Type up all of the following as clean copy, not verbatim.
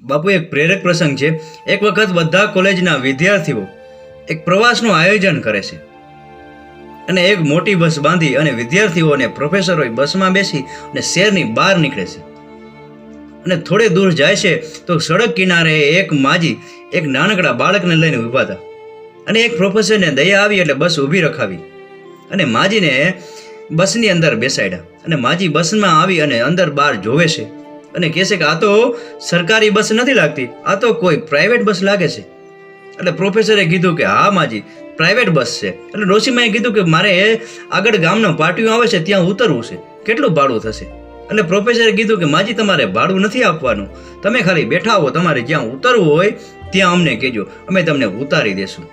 બાપુ એક પ્રેરક પ્રસંગ છે। એક વખત બધા કોલેજના વિદ્યાર્થીઓ એક પ્રવાસનું આયોજન કરે છે અને એક મોટી બસ બાંધી અને વિદ્યાર્થીઓ અને પ્રોફેસરો બસમાં બેસી અને શહેરની બહાર નીકળે છે અને થોડે દૂર જાય છે તો સડક કિનારે એક માજી એક નાનકડા બાળકને લઈને ઊભા હતા અને એક પ્રોફેસરને દયા આવી એટલે બસ ઊભી રખાવી અને માજીને બસની અંદર બેસાડ્યા અને માજી બસમાં આવી અને અંદર બહાર જોવે છે અને કહે છે કે આ તો સરકારી બસ નથી લાગતી, આ તો કોઈ પ્રાઇવેટ બસ લાગે છે। એટલે પ્રોફેસરે કીધું કે હા માજી, પ્રાઇવેટ બસ છે। એટલે ડોશીમાએ કીધું કે મારે આગળ ગામનો પાટિયું આવે છે ત્યાં ઉતરવું છે, કેટલું ભાડું થશે? એટલે પ્રોફેસરે કીધું કે માજી તમારે ભાડું નથી આપવાનું, તમે ખાલી બેઠા આવો, તમારે જ્યાં ઉતરવું હોય ત્યાં અમને કહેજો, અમે તમને ઉતારી દેશું।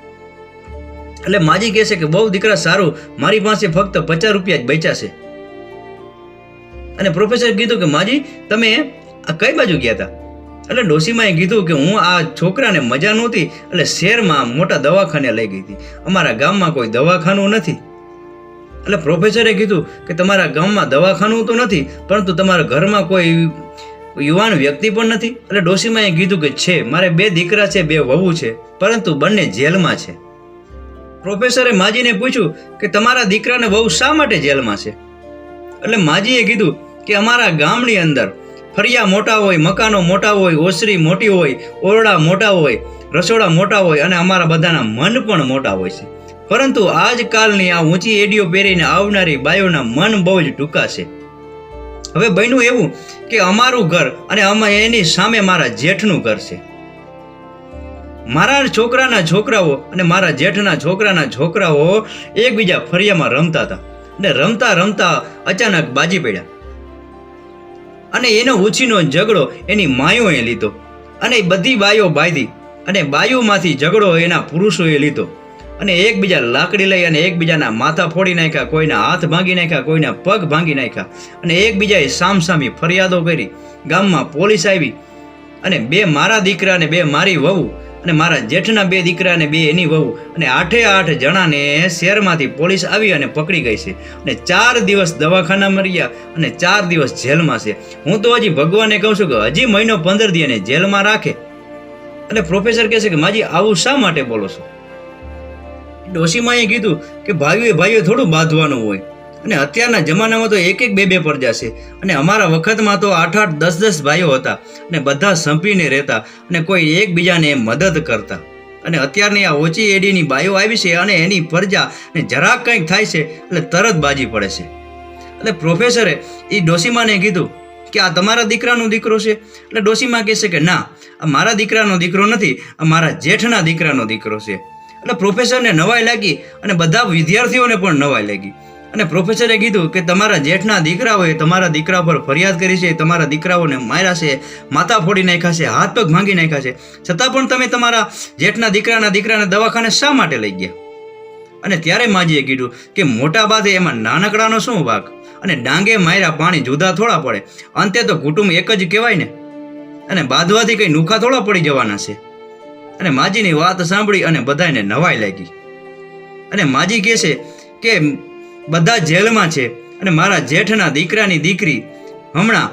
એટલે માજી કહે છે કે બહુ દીકરા સારું, મારી પાસે ફક્ત 50 રૂપિયા જ બચ્યા છે। અને પ્રોફેસરે કીધું કે માજી તમે આ કઈ બાજુ ગયા હતા? એટલે ડોશીમાએ કીધું કે હું આ છોકરાને મજા નહોતી એટલે શહેરમાં મોટા દવાખાને લઈ ગઈ હતી, અમારા ગામમાં કોઈ દવાખાનું નથી। એટલે પ્રોફેસરે કીધું કે તમારા ગામમાં દવાખાનું તો નથી પરંતુ તમારા ઘરમાં કોઈ યુવાન વ્યક્તિ પણ નથી? એટલે ડોશીમાએ કીધું કે છે, મારે 2 દીકરા છે, 2 વહુ છે, પરંતુ બંને જેલમાં છે। પ્રોફેસરે માજીને પૂછ્યું કે તમારા દીકરાને વહુ શા માટે જેલમાં છે? એટલે માજીએ કીધું કે અમારા ગામની અંદર ફરિયા મોટા હોય, મકાનો મોટા હોય, ઓસરી મોટી હોય, ઓરડા મોટા હોય, રસોડા મોટા હોય અને અમારા બધાના મન પણ મોટા હોય છે, પરંતુ આજકાલની આ ઊંચી એડીઓ પહેરીને આવનારી બાયોના મન બહુ જ ટૂંકા છે। હવે બન્યું એવું કે અમારું ઘર અને એની સામે મારા જેઠનું ઘર છે। મારા છોકરાના છોકરાઓ અને મારા જેઠના છોકરાના છોકરાઓ એકબીજા ફરિયામાં રમતા હતા અને રમતા રમતા અચાનક બાજી પડ્યા અને એનો ઉછીનો ઝઘડો એની માયોએ લીધો અને બધી બાયો બાંધી અને બાયુમાંથી ઝઘડો એના પુરુષોએ લીધો અને એકબીજા લાકડી લઈ અને એકબીજાના માથા ફોડી નાખ્યા, કોઈના હાથ ભાંગી નાખ્યા, કોઈના પગ ભાંગી નાખ્યા અને એકબીજાએ સામસામી ફરિયાદો કરી। ગામમાં પોલીસ આવી અને 2 મારા દીકરા અને 2 મારી વહુ અને મારા જેઠના 2 દીકરા અને 2 એની વહુ અને 8 જણાને શહેરમાંથી પોલીસ આવી અને પકડી ગઈ છે અને 4 દિવસ દવાખાનામાં રહ્યા અને 4 દિવસ જેલમાં છે। હું તો હજી ભગવાનને કહું છું કે હજી મહિનો 15 દી એને જેલમાં રાખે। એટલે પ્રોફેસર કહે છે કે માજી આવું શા માટે બોલો છો? ડોશીમાએ કીધું કે ભાઈઓ થોડું બાંધવાનું હોય અને અત્યારના જમાનામાં તો 1-1 2-2 પરજા છે અને અમારા વખતમાં તો 8-8 10-10 ભાઈઓ હતા અને બધા સંપીને રહેતા અને કોઈ એકબીજાને મદદ કરતા। અને અત્યારની આ ઓછી એડીની બાઈઓ આવી છે અને એની પરજા ને જરાક કંઈક થાય છે એટલે તરત બાજી પડે છે। એટલે પ્રોફેસરે એ ડોશીમાને કીધું કે આ તમારા દીકરાનો દીકરો છે? એટલે ડોશીમા કહે છે કે ના, આ મારા દીકરાનો દીકરો નથી, આ મારા જેઠના દીકરાનો દીકરો છે। એટલે પ્રોફેસરને નવાઈ લાગી અને બધા વિદ્યાર્થીઓને પણ નવાઈ લાગી અને પ્રોફેસરે કીધું કે તમારા જેઠના દીકરાઓએ તમારા દીકરા પર ફરિયાદ કરી છે, તમારા દીકરાઓને માર્યા છે, માથા ફોડી નાખ્યા છે, હાથ પગ ભાંગી નાખ્યા છે, છતાં પણ તમે તમારા જેઠના દીકરાને દવાખાને શા માટે લઈ ગયા? અને ત્યારે માજીએ કીધું કે મોટા બાદે એમાં નાનકડાનો શું વાંક? અને ડાંગે માર્યા પાણી જુદા થોડા પડે, અંતે તો કુટુંબ એક જ કહેવાય ને, અને બાંધવાથી કંઈ નુખા થોડા પડી જવાના છે। અને માજીની વાત સાંભળી અને બધાને નવાઈ લાગી અને માજી કહે છે કે બધા જેલમાં છે અને મારા જેઠના દીકરાની દીકરી હમણાં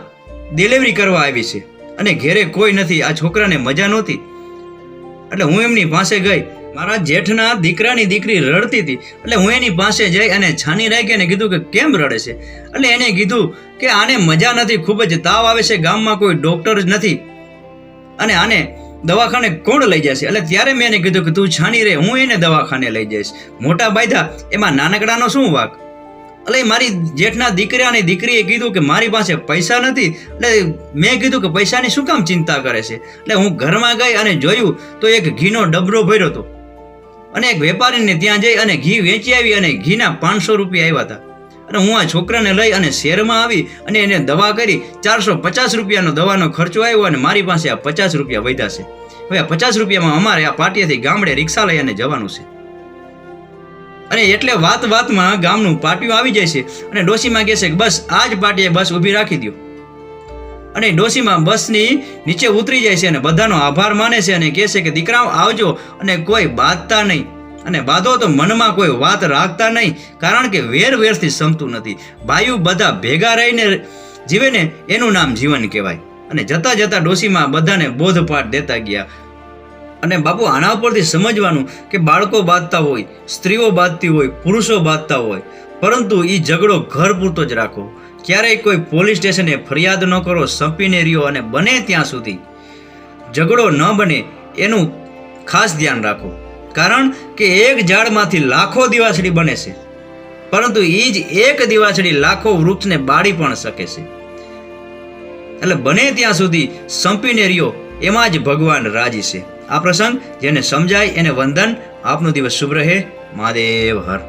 ડિલિવરી કરવા આવી છે અને ઘેરે કોઈ નથી, આ છોકરાને મજા નહોતી એટલે હું એમની પાસે ગઈ। મારા જેઠના દીકરાની દીકરી રડતી હતી એટલે હું એની પાસે જઈ અને છાની રાખી અને કીધું કે કેમ રડે છે? એટલે એને કીધું કે આને મજા નથી, ખૂબ જ તાવ આવે છે, ગામમાં કોઈ ડૉક્ટર જ નથી અને આને દવાખાને કોણ લઈ જશે? એટલે ત્યારે મેં એને કીધું કે તું છાની રહે, હું એને દવાખાને લઈ જઈશ, મોટા બાયધા એમાં નાનકડાનો શું વાંક? એટલે મારી જેઠના દીકરાની દીકરીએ કીધું કે મારી પાસે પૈસા નથી। એટલે મેં કીધું કે પૈસાની શું કામ ચિંતા કરે છે? એટલે હું ઘરમાં ગઈ અને જોયું તો એક ઘીનો ડબરો ભર્યો હતો અને એક વેપારીને ત્યાં જઈ અને ઘી વેચી આવી અને ઘીના 500 રૂપિયા આવ્યા હતા અને હું આ છોકરાને લઈ અને શહેરમાં આવી અને એને દવા કરી, 450 રૂપિયાનો દવાનો ખર્ચો આવ્યો અને મારી પાસે આ 50 રૂપિયા વધ્યા છે। હવે આ 50 રૂપિયામાં અમારે આ પાટિયાથી ગામડે રિક્ષા લઈ અને જવાનું છે અને એટલે વાતમાં ગામનું પાટિયું આવી જાય છે અને ડોશીમા કહે છે કે બસ આ જ પાટિયે બસ ઊભી રાખી દો અને ડોશીમા બસની નીચે ઉતરી જાય છે અને બધાનો આભાર માને છે અને કહે છે કે દીકરાઓ આવજો અને કોઈ બાંધતા નહીં અને બાંધો તો મનમાં કોઈ વાત રાખતા નહીં, કારણ કે વેરથી સમતું નથી। ભાઈઓ બધા ભેગા રહીને જીવે ને એનું નામ જીવન કહેવાય। અને જતા જતા ડોશીમાં બધાને બોધપાઠ દેતા ગયા. અને બાપુ આના ઉપરથી સમજવાનું કે બાળકો બાંધતા હોય, સ્ત્રીઓ બાંધતી હોય, પુરુષો બાંધતા હોય, પરંતુ એ ઝઘડો ઘર પૂરતો જ રાખો. ક્યારેય કોઈ પોલીસ સ્ટેશને ફરિયાદ ન કરો, સંપીને રહ્યો. અને બને ત્યાં સુધી ઝઘડો ન બને એનું ખાસ ધ્યાન રાખો. કારણ કે એક ઝાડમાંથી લાખો દિવાસળી બને છે, પરંતુ એ જ એક દિવાસળી લાખો વૃક્ષને બાળી પણ શકે છે. એટલે બને ત્યાં સુધી સંપીને રહ્યો, એમાં જ ભગવાન રાજી છે. આ પ્રસંગ જેને સમજાય એને વંદન. આપનો દિવસ શુભ રહે. મહાદેવ હર.